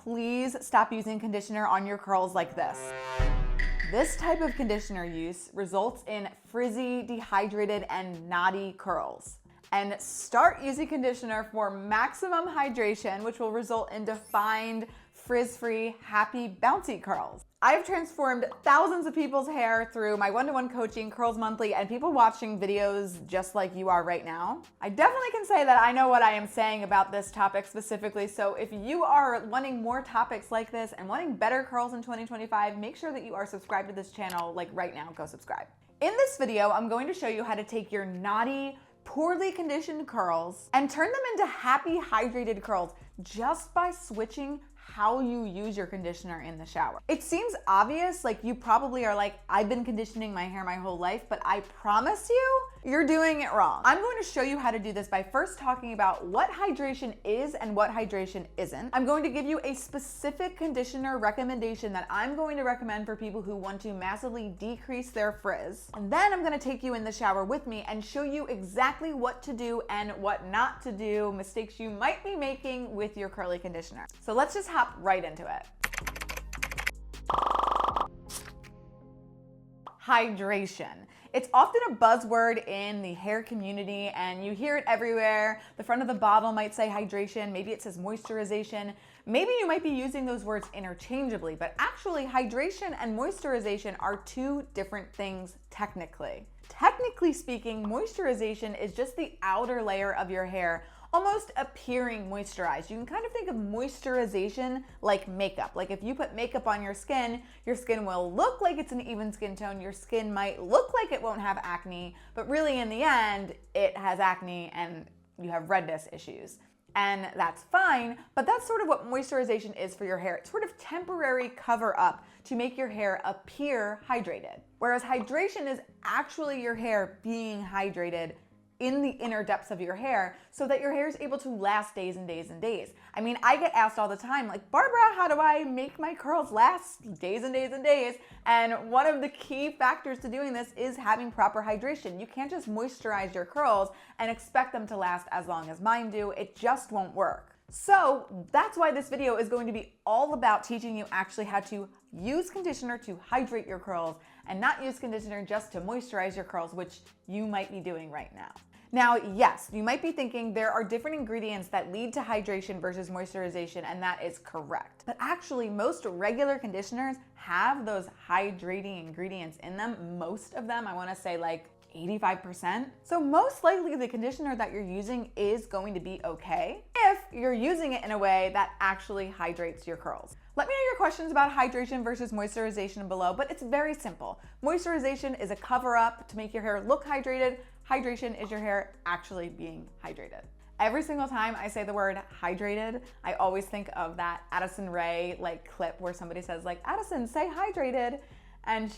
please stop using conditioner on your curls like this. This type of conditioner use results in frizzy, dehydrated, and knotty curls. And start using conditioner for maximum hydration, which will result in defined, frizz-free, happy, bouncy curls. I've transformed thousands of people's hair through my one-to-one coaching, Curls Monthly, and people watching videos just like you are right now. I definitely can say that I know what I am saying about this topic specifically, so if you are wanting more topics like this and wanting better curls in 2025, make sure that you are subscribed to this channel, like right now, go subscribe. In this video, I'm going to show you how to take your knotty, poorly conditioned curls and turn them into happy, hydrated curls just by switching how you use your conditioner in the shower. It seems obvious, like you probably are like, I've been conditioning my hair my whole life, but I promise you, you're doing it wrong. I'm going to show you how to do this by first talking about what hydration is and what hydration isn't. I'm going to give you a specific conditioner recommendation that I'm going to recommend for people who want to massively decrease their frizz. And then I'm gonna take you in the shower with me and show you exactly what to do and what not to do, mistakes you might be making with your curly conditioner. So let's just hop right into it. Hydration. It's often a buzzword in the hair community and you hear it everywhere. The front of the bottle might say hydration, maybe it says moisturization. Maybe you might be using those words interchangeably, but actually hydration and moisturization are two different things technically. Technically speaking, moisturization is just the outer layer of your hair almost appearing moisturized. You can kind of think of moisturization like makeup. Like if you put makeup on your skin will look like it's an even skin tone. Your skin might look like it won't have acne, but really in the end, it has acne and you have redness issues. And that's fine, but that's sort of what moisturization is for your hair. It's sort of temporary cover up to make your hair appear hydrated. Whereas hydration is actually your hair being hydrated in the inner depths of your hair so that your hair is able to last days and days and days. I mean, I get asked all the time, like, Barbara, how do I make my curls last days and days and days? And one of the key factors to doing this is having proper hydration. You can't just moisturize your curls and expect them to last as long as mine do. It just won't work. So that's why this video is going to be all about teaching you actually how to use conditioner to hydrate your curls and not use conditioner just to moisturize your curls, which you might be doing right now. Now, yes, you might be thinking there are different ingredients that lead to hydration versus moisturization, and that is correct. But actually, most regular conditioners have those hydrating ingredients in them. Most of them, I wanna say like 85%. So most likely the conditioner that you're using is going to be okay if you're using it in a way that actually hydrates your curls. Let me know your questions about hydration versus moisturization below, but it's very simple. Moisturization is a cover up to make your hair look hydrated. Hydration is your hair actually being hydrated. Every single time I say the word hydrated, I always think of that Addison Rae like clip where somebody says like, Addison, say hydrated. And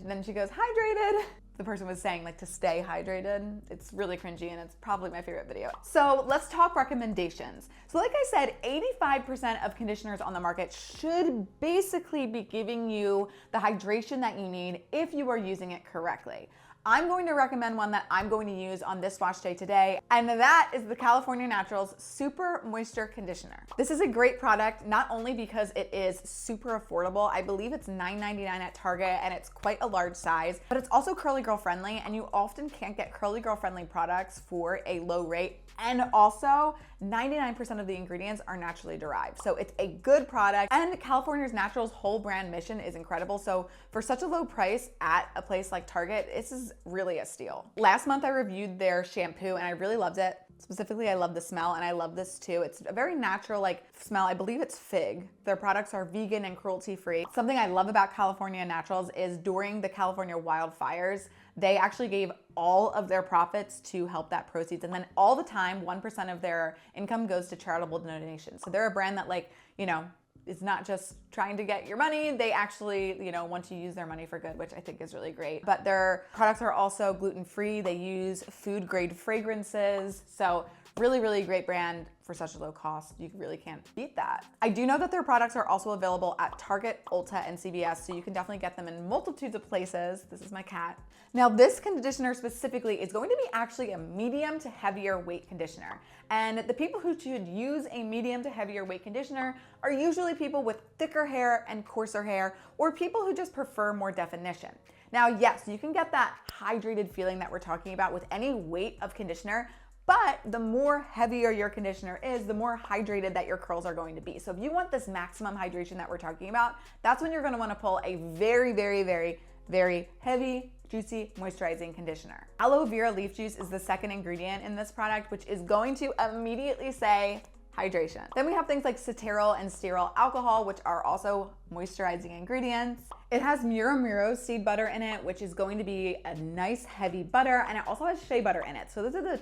then she goes, hydrated. The person was saying like to stay hydrated. It's really cringy and it's probably my favorite video. So let's talk recommendations. So like I said, 85% of conditioners on the market should basically be giving you the hydration that you need if you are using it correctly. I'm going to recommend one that I'm going to use on this wash day today, and that is the California Naturals Super Moisture Conditioner. This is a great product, not only because it is super affordable, I believe it's $9.99 at Target and it's quite a large size, but it's also curly girl friendly, and you often can't get curly girl friendly products for a low rate. And also, 99% of the ingredients are naturally derived. So it's a good product, and California's Naturals whole brand mission is incredible. So for such a low price at a place like Target, this is really a steal. Last month I reviewed their shampoo and I really loved it. Specifically, I love the smell, and I love this too. It's a very natural like smell. I believe it's fig. Their products are vegan and cruelty-free. Something I love about California Naturals is during the California wildfires, they actually gave all of their profits to help that proceeds. And then all the time, 1% of their income goes to charitable donations. So they're a brand that like, you know, is not just trying to get your money. They actually, you know, want to use their money for good, which I think is really great. But their products are also gluten-free. They use food-grade fragrances. So Really, really great brand for such a low cost. You really can't beat that. I do know that their products are also available at Target, Ulta, and CVS, so you can definitely get them in multitudes of places. This is my cat. Now, this conditioner specifically is going to be actually a medium to heavier weight conditioner. And the people who should use a medium to heavier weight conditioner are usually people with thicker hair and coarser hair, or people who just prefer more definition. Now, yes, you can get that hydrated feeling that we're talking about with any weight of conditioner, but the more heavier your conditioner is, the more hydrated that your curls are going to be. So if you want this maximum hydration that we're talking about, that's when you're gonna wanna pull a very, very, very, very heavy, juicy, moisturizing conditioner. Aloe vera leaf juice is the second ingredient in this product, which is going to immediately say hydration. Then we have things like cetearyl and stearyl alcohol, which are also moisturizing ingredients. It has Muro seed butter in it, which is going to be a nice heavy butter, and it also has shea butter in it. So those are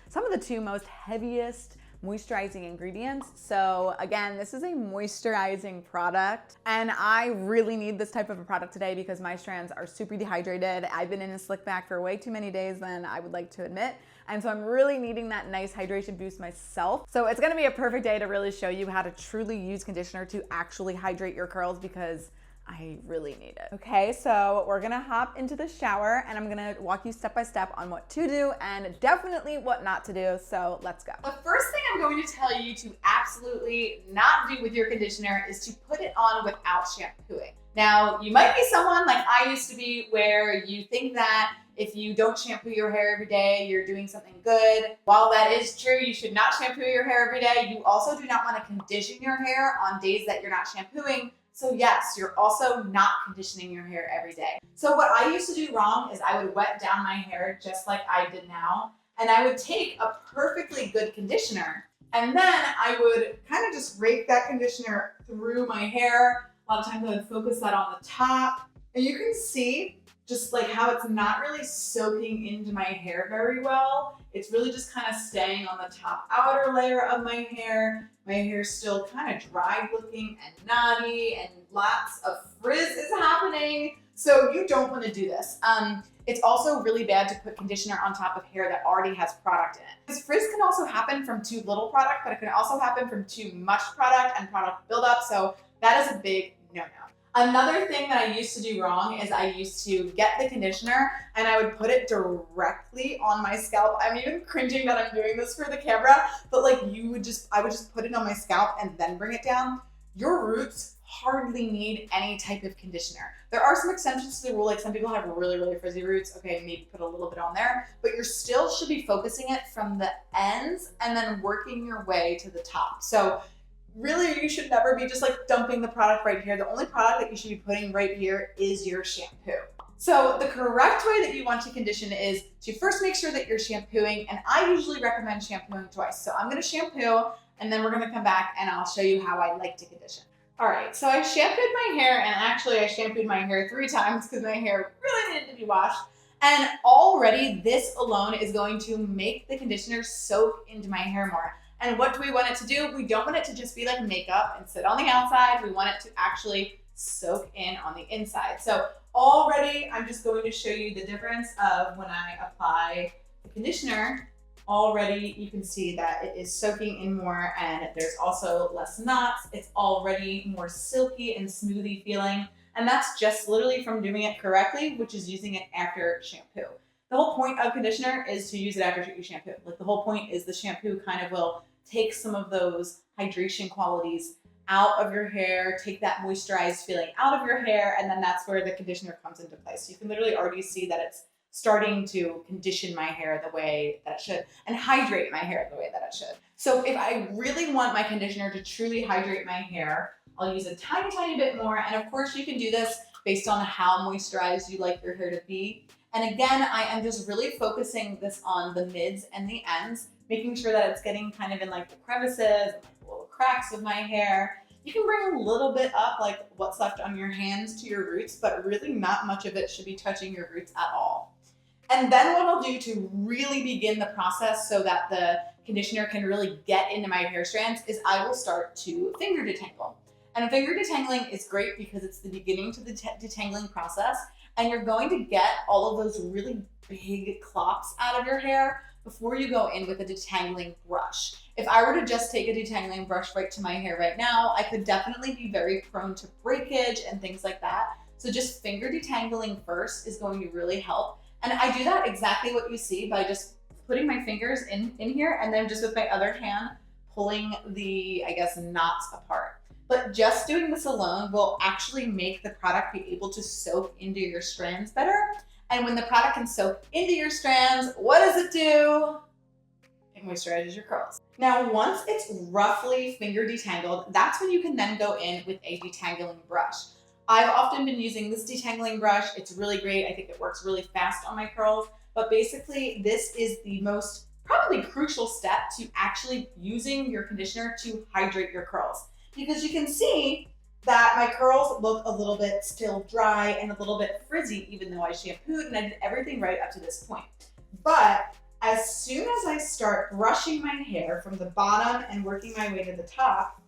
some of the two most heaviest moisturizing ingredients. So again, this is a moisturizing product, and I really need this type of a product today because my strands are super dehydrated. I've been in a slick back for way too many days than I would like to admit. And so I'm really needing that nice hydration boost myself. So it's gonna be a perfect day to really show you how to truly use conditioner to actually hydrate your curls because I really need it. Okay, so we're gonna hop into the shower and I'm gonna walk you step by step on what to do and definitely what not to do, so let's go. The first thing I'm going to tell you to absolutely not do with your conditioner is to put it on without shampooing. Now, you might be someone like I used to be where you think that if you don't shampoo your hair every day, you're doing something good. While that is true, you should not shampoo your hair every day. You also do not want to condition your hair on days that you're not shampooing. So yes, you're also not conditioning your hair every day. So what I used to do wrong is I would wet down my hair just like I did now, and I would take a perfectly good conditioner, and then I would kind of just rake that conditioner through my hair. A lot of times I would focus that on the top, and you can see just like how it's not really soaking into my hair very well. It's really just kind of staying on the top outer layer of my hair. My hair's still kind of dry looking and knotty, and lots of frizz is happening. So you don't want to do this. It's also really bad to put conditioner on top of hair that already has product in it. Because frizz can also happen from too little product, but it can also happen from too much product and product buildup. So that is a big no-no. Another thing that I used to do wrong is I used to get the conditioner and I would put it directly on my scalp. I'm even cringing that I'm doing this for the camera, but like I would just put it on my scalp and then bring it down. Your roots hardly need any type of conditioner. There are some exceptions to the rule, like some people have really, really frizzy roots. Okay, maybe put a little bit on there, but you still should be focusing it from the ends and then working your way to the top. So really, you should never be just like dumping the product right here. The only product that you should be putting right here is your shampoo. So the correct way that you want to condition is to first make sure that you're shampooing, and I usually recommend shampooing twice. So I'm gonna shampoo, and then we're gonna come back and I'll show you how I like to condition. All right, so I shampooed my hair, and actually I shampooed my hair 3 times because my hair really needed to be washed. And already this alone is going to make the conditioner soak into my hair more. And what do we want it to do? We don't want it to just be like makeup and sit on the outside. We want it to actually soak in on the inside. So already I'm just going to show you the difference of when I apply the conditioner. Already you can see that it is soaking in more, and there's also less knots. It's already more silky and smoothie feeling. And that's just literally from doing it correctly, which is using it after shampoo. The whole point of conditioner is to use it after you shampoo. Like the whole point is the shampoo kind of will take some of those hydration qualities out of your hair, take that moisturized feeling out of your hair, and then that's where the conditioner comes into place. So you can literally already see that it's starting to condition my hair the way that it should and hydrate my hair the way that it should. So if I really want my conditioner to truly hydrate my hair, I'll use a tiny, tiny bit more. And of course you can do this based on how moisturized you like your hair to be. And again, I am just really focusing this on the mids and the ends, making sure that it's getting kind of in like the crevices, the little cracks of my hair. You can bring a little bit up, like what's left on your hands to your roots, but really not much of it should be touching your roots at all. And then what I'll do to really begin the process so that the conditioner can really get into my hair strands is I will start to finger detangle. And finger detangling is great because it's the beginning to the detangling process, and you're going to get all of those really big clops out of your hair before you go in with a detangling brush. If I were to just take a detangling brush right to my hair right now, I could definitely be very prone to breakage and things like that. So just finger detangling first is going to really help. And I do that exactly what you see by just putting my fingers in here and then just with my other hand pulling the, I guess, knots apart. But just doing this alone will actually make the product be able to soak into your strands better. And when the product can soak into your strands, what does it do? It moisturizes your curls. Now, once it's roughly finger detangled, that's when you can then go in with a detangling brush. I've often been using this detangling brush. It's really great. I think it works really fast on my curls. But basically, this is the most probably crucial step to actually using your conditioner to hydrate your curls. Because you can see that my curls look a little bit still dry and a little bit frizzy, even though I shampooed and I did everything right up to this point. But as soon as I start brushing my hair from the bottom and working my way to the top,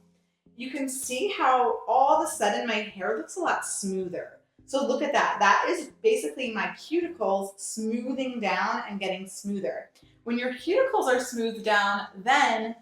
you can see how all of a sudden my hair looks a lot smoother. So look at that. That is basically my cuticles smoothing down and getting smoother. When your cuticles are smoothed down, then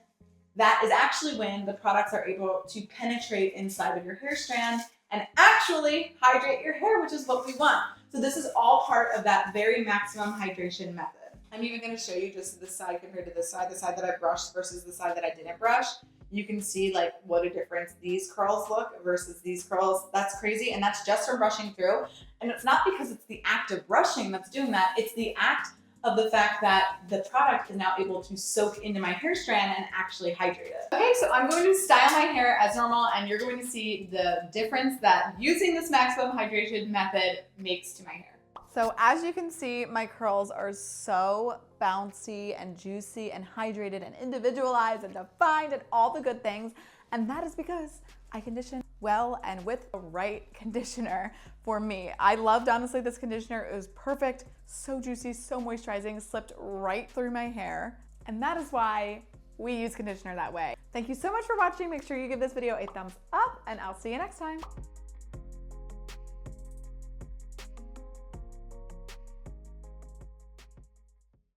that is actually when the products are able to penetrate inside of your hair strand and actually hydrate your hair, which is what we want. So this is all part of that very maximum hydration method. I'm even going to show you just this side compared to this side, the side that I brushed versus the side that I didn't brush. You can see like what a difference these curls look versus these curls. That's crazy. And that's just from brushing through. And it's not because it's the act of brushing that's doing that. It's the act of the fact that the product is now able to soak into my hair strand and actually hydrate it. Okay, so I'm going to style my hair as normal and you're going to see the difference that using this maximum hydration method makes to my hair. So as you can see, my curls are so bouncy and juicy and hydrated and individualized and defined and all the good things. And that is because I condition well and with the right conditioner for me. I loved, honestly, this conditioner. It was perfect, so juicy, so moisturizing, slipped right through my hair. And that is why we use conditioner that way. Thank you so much for watching. Make sure you give this video a thumbs up and I'll see you next time.